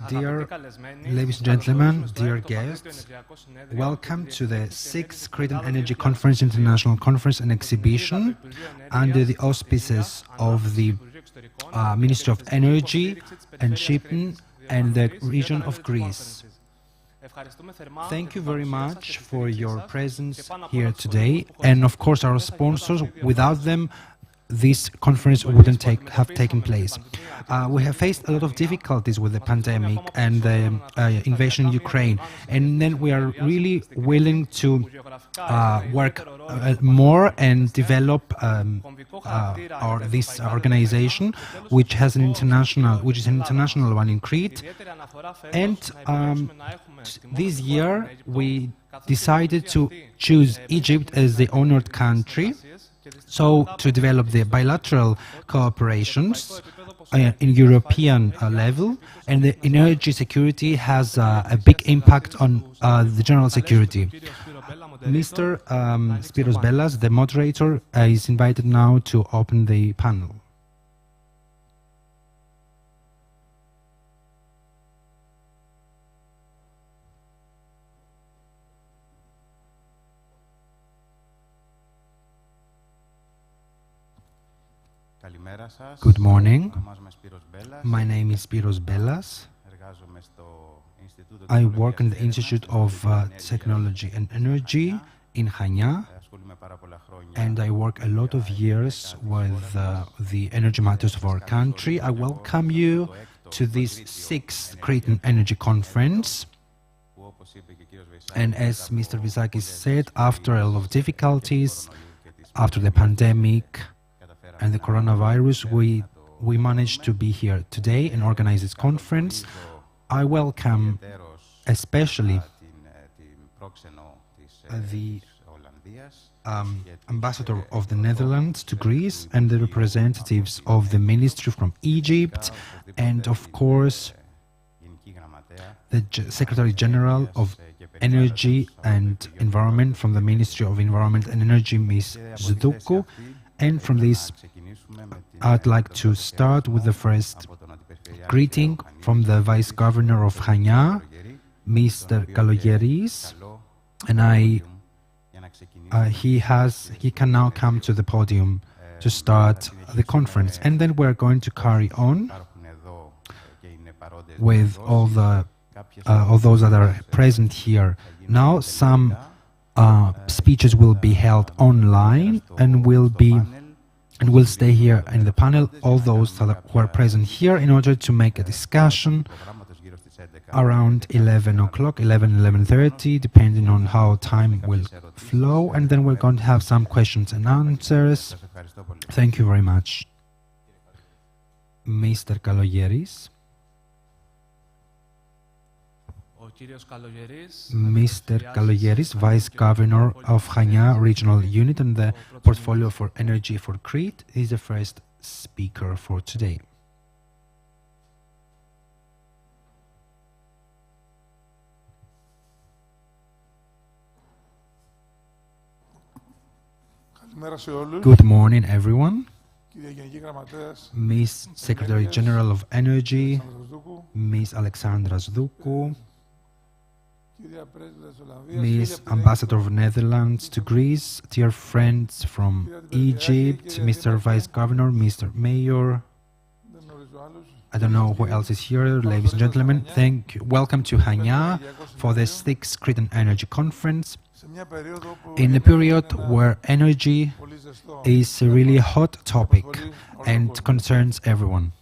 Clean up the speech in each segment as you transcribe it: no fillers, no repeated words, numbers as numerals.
Dear ladies and gentlemen, dear guests, welcome to the 6th Cretan Energy Conference, International Conference and Exhibition under the auspices of the Ministry of Energy and Shipping and the region of Greece. Thank you very much for your presence here today, and of course our sponsors. Without them, this conference wouldn't have taken place. We have faced a lot of difficulties with the pandemic and the invasion in Ukraine, and then we are really willing to work more and develop this organization, which is an international one in Crete. And this year we decided to choose Egypt as the honored country, so to develop the bilateral cooperations in European level, and the energy security has a big impact on the general security. Mr. Spiros Bellas, the moderator, is invited now to open the panel. Good morning. My name is Spiros Bellas. I work in the Institute of Technology and Energy in Chania, and I work a lot of years with the energy matters of our country. I welcome you to this 6th Cretan Energy Conference. And as Mr. Vizakis said, after a lot of difficulties, after the pandemic and the coronavirus, we managed to be here today and organize this conference. I welcome especially the ambassador of the Netherlands to Greece and the representatives of the ministry from Egypt, and of course the Secretary General of Energy and Environment from the Ministry of Environment and Energy, Ms. Zdoukou. And from this, I'd like to start with the first greeting from the Vice Governor of Chania, Mr. Kalogeris, and he can now come to the podium to start the conference. And then we're going to carry on with all those that are present here. Now some speeches will be held online and will stay here in the panel, all those who are present here, in order to make a discussion around 11 o'clock, 11:30, depending on how time will flow, and then we're going to have some questions and answers. Thank you very much. Mr. Kalogeris. Mr. Kalogeris, Vice Governor of Chania Regional Unit and the Portfolio for Energy for Crete, is the first speaker for today. Good morning, everyone. Ms. Secretary General of Energy, Ms. Alexandra Zdoukou, Ms. Ambassador of Netherlands to Greece, dear friends from Egypt, Mr. Vice Governor, Mr. Mayor, I don't know who else is here, ladies and gentlemen, welcome to Chania for the 6th Cretan Energy Conference, in a period where energy is a really hot topic and concerns everyone.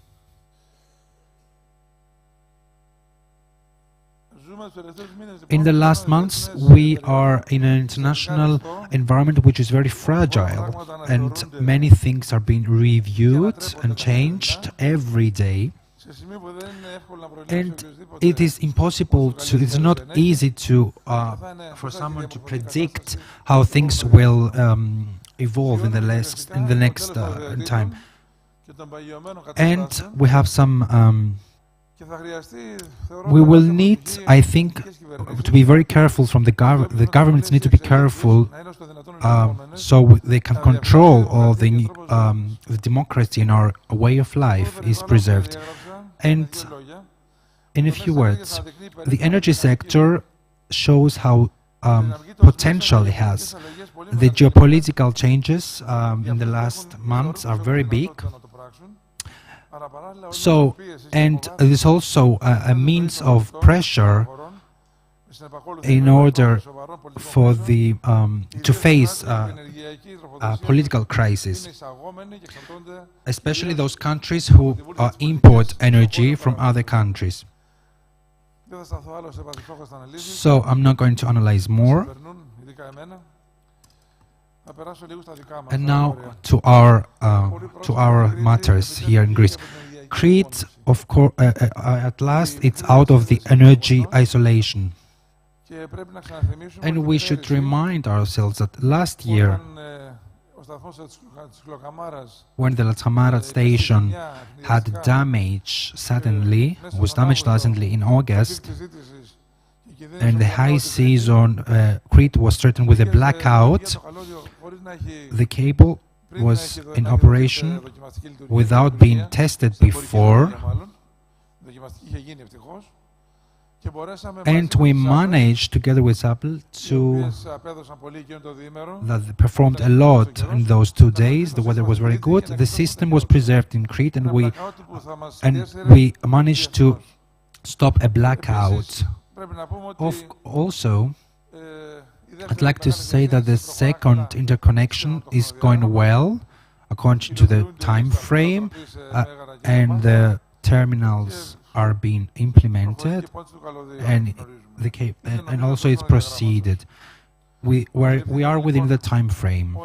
In the last months, we are in an international environment which is very fragile, and many things are being reviewed and changed every day. And it is impossible it's not easy for someone to predict how things will evolve in the next time. And we have some we will need, I think, to be very careful from the governments need to be careful so they can control all the democracy in our way of life is preserved. And in a few words, the energy sector shows how potential it has. The geopolitical changes in the last months are very big. So, and it is also a means of pressure in order for the to face a political crisis, especially those countries who import energy from other countries. So I'm not going to analyze more. And now to our matters here in Greece. Crete, of course, at last, it's out of the energy isolation. And we should remind ourselves that last year, when the Latsamara station had damage suddenly, was damaged suddenly in August, and the high season, Crete was threatened with a blackout. The cable was in operation without being tested before, and we managed, together with Apple, that they performed a lot in those 2 days. The weather was very good. The system was preserved in Crete, and we managed to stop a blackout. Also, I'd like to say that the second interconnection is going well, according to the time frame, and the terminals are being implemented, and also it's proceeded. We are within the time frame.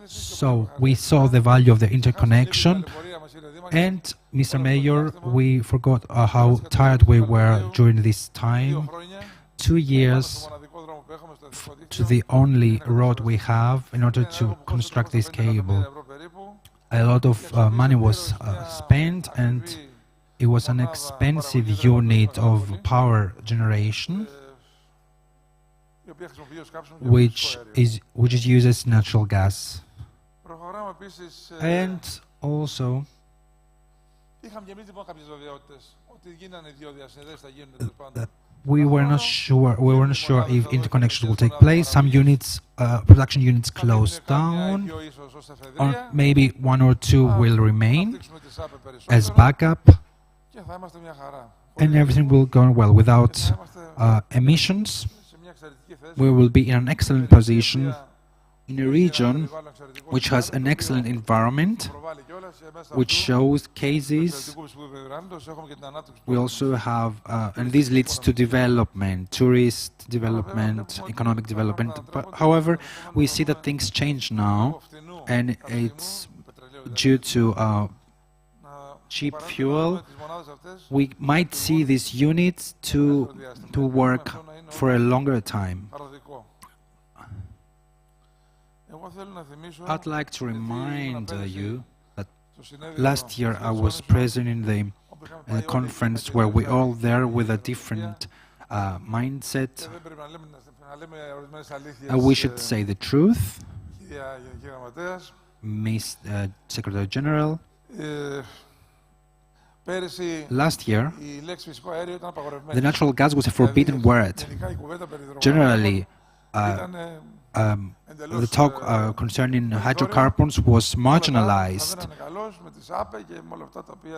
So we saw the value of the interconnection, and Mr. Mayor, we forgot how tired we were during this time. 2 years to the only road we have in order to construct this cable. A lot of money was spent, and it was an expensive unit of power generation, which uses natural gas. And also, we were not sure if interconnections will take place. Some units, production units, closed down, or maybe 1 or 2 will remain as backup, and everything will go well. Without emissions, we will be in an excellent position in a region which has an excellent environment, which shows cases. We also have, and this leads to development, tourist development, economic development. But, however, we see that things change now, and it's due to cheap fuel. We might see these units to work for a longer time. I'd like to remind you that last year I was present in the conference where we all there with a different mindset. We should say the truth, Miss Secretary General. Last year, the natural gas was a forbidden word. Generally, the talk concerning hydrocarbons was marginalized,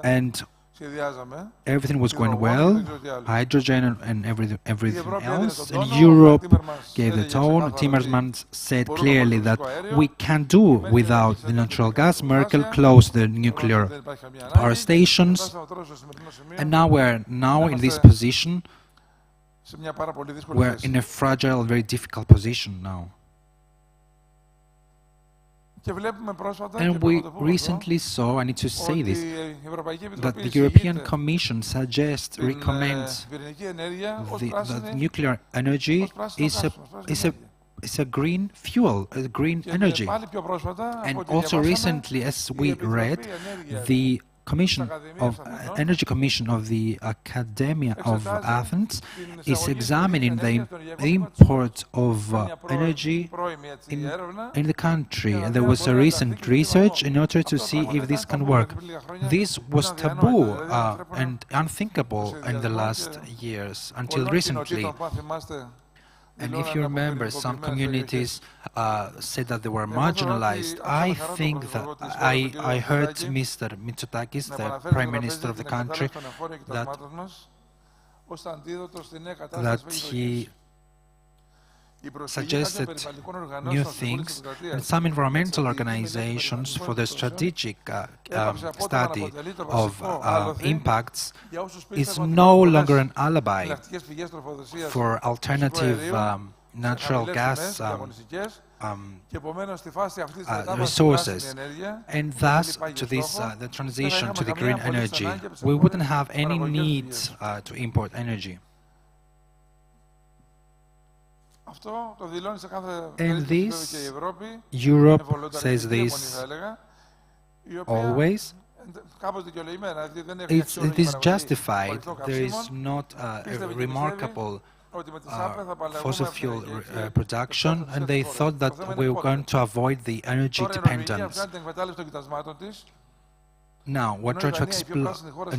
and everything was going well, hydrogen and everything else, and Europe gave the tone. Timmermans said clearly that we can't do without the natural gas. Merkel closed the nuclear power stations, and now we're in this position. We're in a fragile, very difficult position now. And we recently saw, I need to say this, that the European Commission recommends that nuclear energy is a green fuel, a green energy. And also recently, as we read, the Energy Commission of the Academia of Athens is examining the import of energy in the country. And there was a recent research in order to see if this can work. This was taboo and unthinkable in the last years, until recently. And if you remember, some communities said that they were marginalized. I think that I heard Mr. Mitsotakis, the Prime Minister of the country, that he suggested new things, and some environmental organizations, for the strategic study of impacts, is no longer an alibi for alternative natural gas resources, and thus to this the transition to the green energy, we wouldn't have any need to import energy. And this, Europe says this always. It is justified. There is not a remarkable fossil fuel production, and they thought that we were going to avoid the energy dependence. Now, we're trying to explore.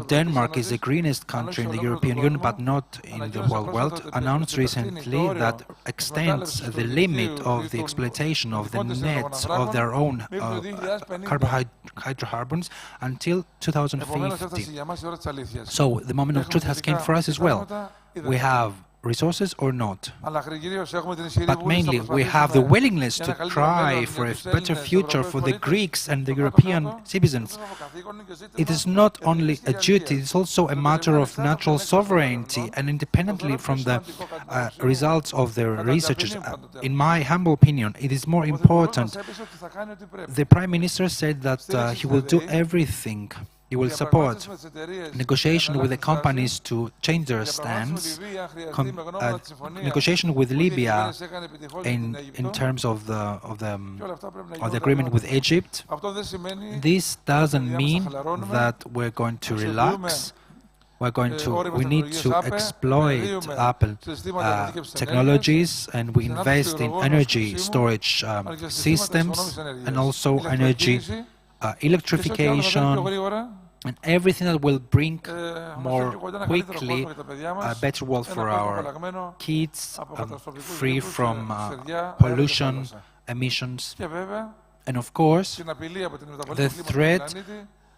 Denmark is the greenest country in the European Union, but not in the whole world, announced recently that extends the limit of the exploitation of the nets of their own hydrocarbons until 2050. So the moment of truth has come for us as well. We have resources or not. But mainly, we have the willingness to try for a better future for the Greeks and the European citizens. It is not only a duty, it's also a matter of natural sovereignty, and independently from the results of the researchers. In my humble opinion, it is more important. The Prime Minister said that he will do everything. He will support negotiation with the companies to change their stance, negotiation with Libya in terms of the agreement with Egypt. This doesn't mean that we're going to relax. We need to exploit Apple technologies, and we invest in energy storage systems and also energy electrification, and everything that will bring more quickly a better world for our kids, free from pollution, emissions, and of course the threat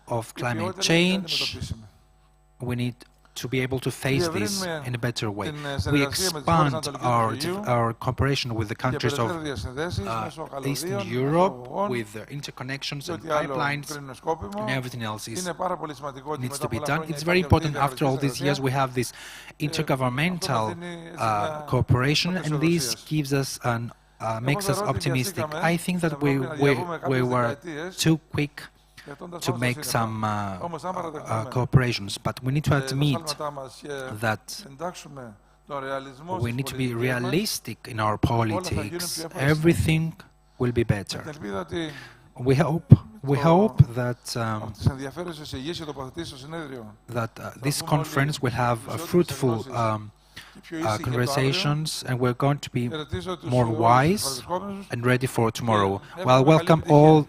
of climate change. We need to be able to face this in a better way. We expand our cooperation with the countries of Eastern Europe, with their interconnections and pipelines, and everything else needs to be done. It's very important. After all these years, we have this intergovernmental cooperation, and this gives us makes us optimistic. I think that we were too quick to make some cooperations, but we need to admit that we need to be realistic in our politics. Everything will be better. We hope that this conference will have fruitful conversations, and we're going to be more wise and ready for tomorrow. Well, welcome all